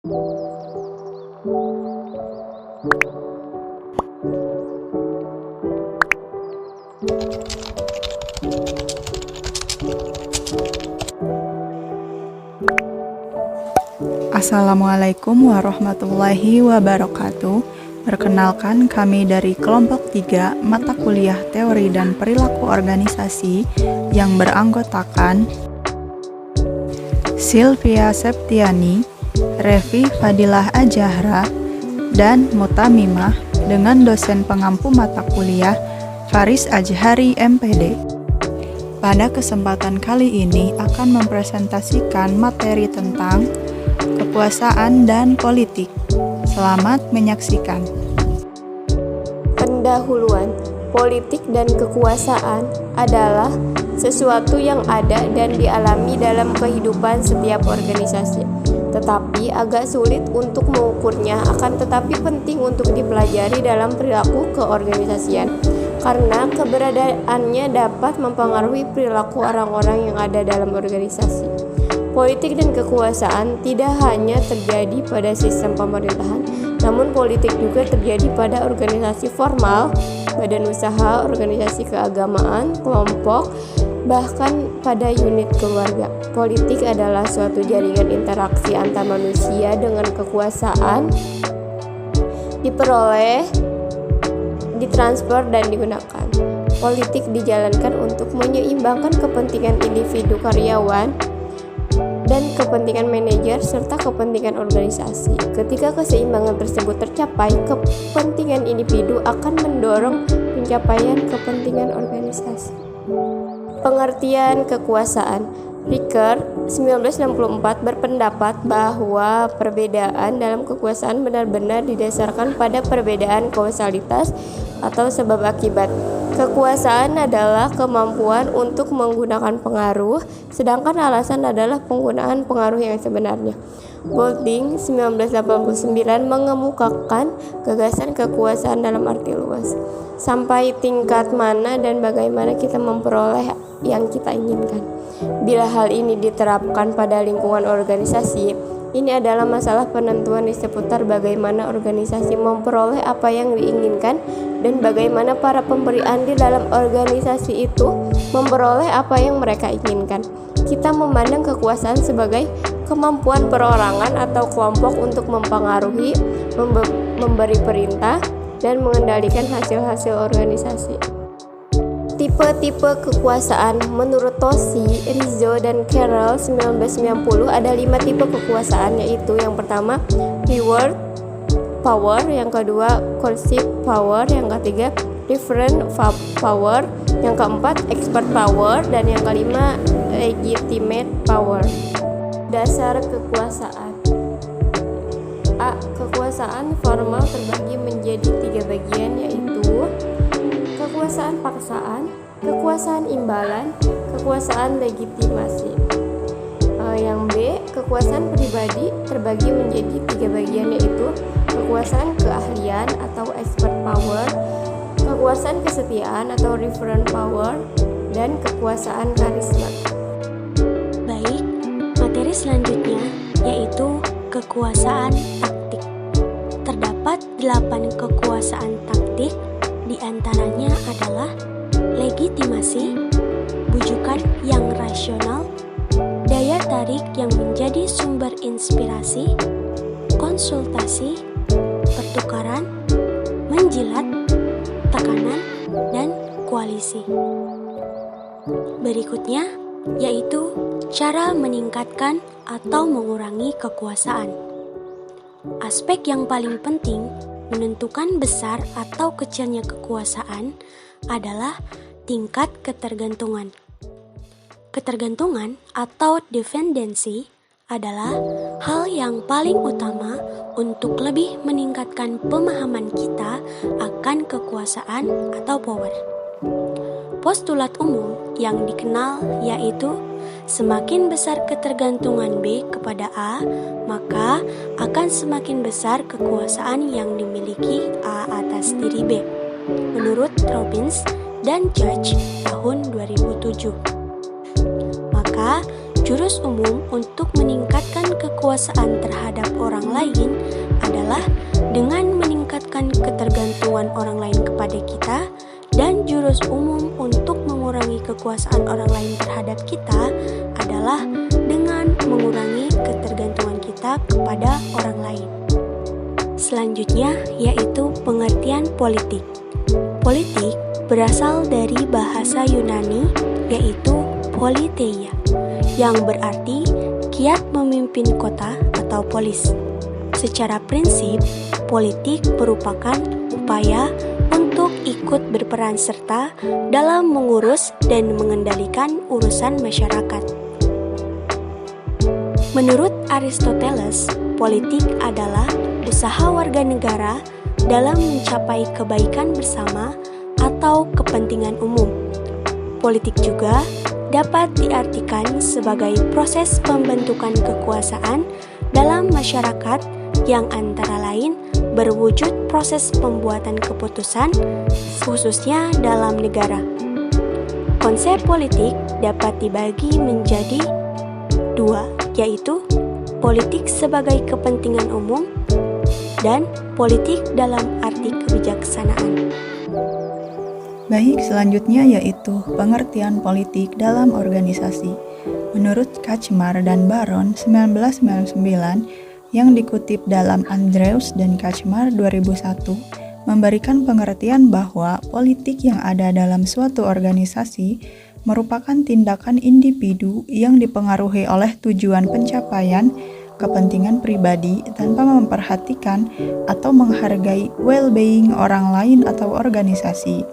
Assalamualaikum warahmatullahi wabarakatuh. Perkenalkan, kami dari kelompok 3 mata kuliah Teori dan Perilaku Organisasi yang beranggotakan Sylvia Septiani, Revi Fadilah Ajahra, dan Mutamimah dengan dosen pengampu mata kuliah Faris Ajhari MPD. Pada kesempatan kali ini akan mempresentasikan materi tentang kekuasaan dan politik. Selamat menyaksikan. Pendahuluan, politik dan kekuasaan adalah sesuatu yang ada dan dialami dalam kehidupan setiap organisasi. Tetapi agak sulit untuk mengukurnya, akan tetapi penting untuk dipelajari dalam perilaku keorganisasian. Karena keberadaannya dapat mempengaruhi perilaku orang-orang yang ada dalam organisasi. Politik dan kekuasaan tidak hanya terjadi pada sistem pemerintahan, namun politik juga terjadi pada organisasi formal, badan usaha, organisasi keagamaan, kelompok, bahkan pada unit keluarga. Politik adalah suatu jaringan interaksi antar manusia dengan kekuasaan diperoleh, ditransfer, dan digunakan. Politik dijalankan untuk menyeimbangkan kepentingan individu karyawan dan kepentingan manajer serta kepentingan organisasi. Ketika keseimbangan tersebut tercapai, kepentingan individu akan mendorong pencapaian kepentingan organisasi. Pengertian kekuasaan. Ricker 1964 berpendapat bahwa perbedaan dalam kekuasaan benar-benar didasarkan pada perbedaan kausalitas atau sebab akibat. Kekuasaan adalah kemampuan untuk menggunakan pengaruh, sedangkan alasan adalah penggunaan pengaruh yang sebenarnya. Golding 1989 mengemukakan gagasan kekuasaan dalam arti luas. Sampai tingkat mana dan bagaimana kita memperoleh yang kita inginkan. Bila hal ini diterapkan pada lingkungan organisasi, ini adalah masalah penentuan di seputar bagaimana organisasi memperoleh apa yang diinginkan dan bagaimana para pemberi andil dalam organisasi itu memperoleh apa yang mereka inginkan. Kita memandang kekuasaan sebagai kemampuan perorangan atau kelompok untuk mempengaruhi, memberi perintah, dan mengendalikan hasil-hasil organisasi. Tipe-tipe kekuasaan. Menurut Toshi, Rizzo, dan Carroll 1990 ada 5 tipe kekuasaan, yaitu yang pertama reward power, yang kedua coercive power, yang ketiga referent power, yang keempat expert power, dan yang kelima legitimate power. Dasar kekuasaan. A. Kekuasaan formal terbagi menjadi 3 bagian, yaitu kekuasaan paksaan, kekuasaan imbalan, kekuasaan legitimasi. Yang B, kekuasaan pribadi terbagi menjadi 3 bagian, yaitu kekuasaan keahlian atau expert power, kekuasaan kesetiaan atau referent power, dan kekuasaan karisma. Baik, materi selanjutnya yaitu kekuasaan taktik. Terdapat 8 kekuasaan taktik. Di antaranya adalah legitimasi, bujukan yang rasional, daya tarik yang menjadi sumber inspirasi, konsultasi, pertukaran, menjilat, tekanan, dan koalisi. Berikutnya yaitu cara meningkatkan atau mengurangi kekuasaan. Aspek yang paling penting menentukan besar atau kecilnya kekuasaan adalah tingkat ketergantungan. Ketergantungan atau dependensi adalah hal yang paling utama untuk lebih meningkatkan pemahaman kita akan kekuasaan atau power. Postulat umum yang dikenal yaitu semakin besar ketergantungan B kepada A, maka akan semakin besar kekuasaan yang dimiliki A atas diri B. Menurut Robbins dan Judge tahun 2007. Maka jurus umum untuk meningkatkan kekuasaan terhadap orang lain adalah dengan meningkatkan ketergantungan orang lain kepada kita, dan jurus umum untuk mengurangi kekuasaan orang lain terhadap kita adalah dengan mengurangi ketergantungan kita kepada orang lain. Selanjutnya yaitu pengertian politik. Politik berasal dari bahasa Yunani yaitu politeia, yang berarti kiat memimpin kota atau polis. Secara prinsip, politik merupakan upaya untuk ikut berperan serta dalam mengurus dan mengendalikan urusan masyarakat. Menurut Aristoteles, politik adalah usaha warga negara dalam mencapai kebaikan bersama atau kepentingan umum. Politik juga dapat diartikan sebagai proses pembentukan kekuasaan dalam masyarakat yang antara lain berwujud proses pembuatan keputusan, khususnya dalam negara. Konsep politik dapat dibagi menjadi dua, yaitu politik sebagai kepentingan umum dan politik dalam arti kebijaksanaan. Baik, selanjutnya yaitu pengertian politik dalam organisasi. Menurut Kacmar dan Baron 1999 yang dikutip dalam Andrews dan Kacmar 2001 memberikan pengertian bahwa politik yang ada dalam suatu organisasi merupakan tindakan individu yang dipengaruhi oleh tujuan pencapaian kepentingan pribadi tanpa memperhatikan atau menghargai well-being orang lain atau organisasi.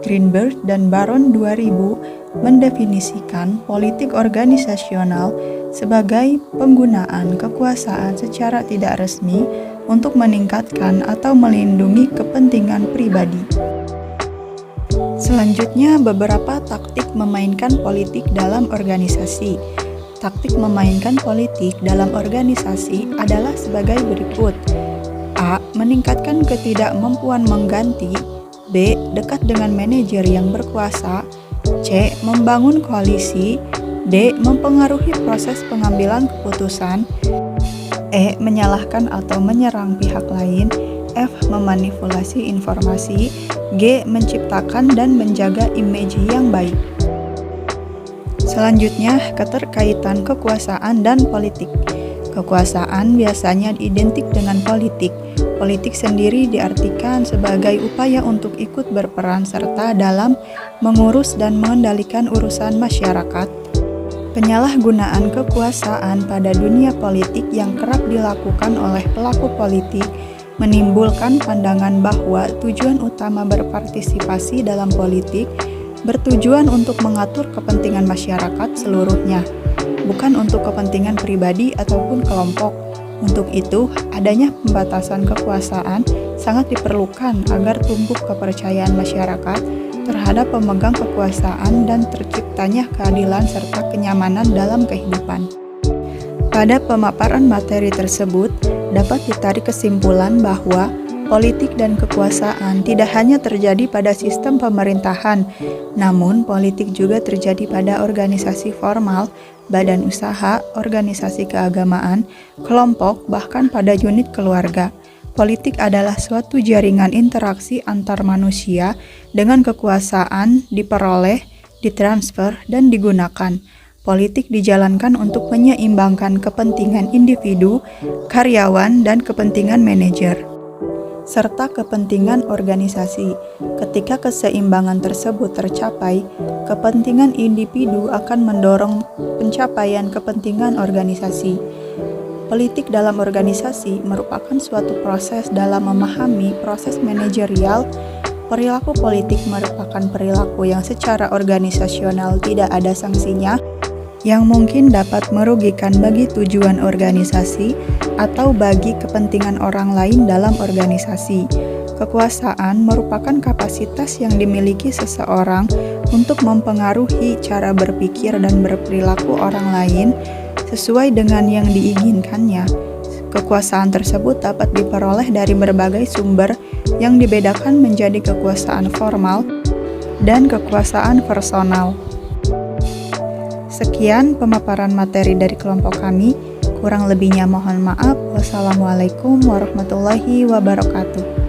Greenberg dan Baron 2000 mendefinisikan politik organisasional sebagai penggunaan kekuasaan secara tidak resmi untuk meningkatkan atau melindungi kepentingan pribadi. Selanjutnya, beberapa taktik memainkan politik dalam organisasi. Taktik memainkan politik dalam organisasi adalah sebagai berikut. A. Meningkatkan ketidakmampuan mengganti. B. Dekat dengan manajer yang berkuasa. C. Membangun koalisi. D. Mempengaruhi proses pengambilan keputusan. E. Menyalahkan atau menyerang pihak lain. F. Memanipulasi informasi. G. Menciptakan dan menjaga image yang baik. Selanjutnya, keterkaitan kekuasaan dan politik. Kekuasaan biasanya identik dengan politik. Politik sendiri diartikan sebagai upaya untuk ikut berperan serta dalam mengurus dan mengendalikan urusan masyarakat. Penyalahgunaan kekuasaan pada dunia politik yang kerap dilakukan oleh pelaku politik menimbulkan pandangan bahwa tujuan utama berpartisipasi dalam politik bertujuan untuk mengatur kepentingan masyarakat seluruhnya, bukan untuk kepentingan pribadi ataupun kelompok. Untuk itu, adanya pembatasan kekuasaan sangat diperlukan agar tumbuh kepercayaan masyarakat terhadap pemegang kekuasaan dan terciptanya keadilan serta kenyamanan dalam kehidupan. Pada pemaparan materi tersebut, dapat ditarik kesimpulan bahwa politik dan kekuasaan tidak hanya terjadi pada sistem pemerintahan, namun politik juga terjadi pada organisasi formal, badan usaha, organisasi keagamaan, kelompok, bahkan pada unit keluarga. Politik adalah suatu jaringan interaksi antar manusia dengan kekuasaan diperoleh, ditransfer, dan digunakan. Politik dijalankan untuk menyeimbangkan kepentingan individu, karyawan, dan kepentingan manajer, serta kepentingan organisasi. Ketika keseimbangan tersebut tercapai, kepentingan individu akan mendorong pencapaian kepentingan organisasi. Politik dalam organisasi merupakan suatu proses dalam memahami proses manajerial. Perilaku politik merupakan perilaku yang secara organisasional tidak ada sanksinya, yang mungkin dapat merugikan bagi tujuan organisasi atau bagi kepentingan orang lain dalam organisasi. Kekuasaan merupakan kapasitas yang dimiliki seseorang untuk mempengaruhi cara berpikir dan berperilaku orang lain sesuai dengan yang diinginkannya. Kekuasaan tersebut dapat diperoleh dari berbagai sumber yang dibedakan menjadi kekuasaan formal dan kekuasaan personal. Sekian pemaparan materi dari kelompok kami. Kurang lebihnya mohon maaf. Wassalamualaikum warahmatullahi wabarakatuh.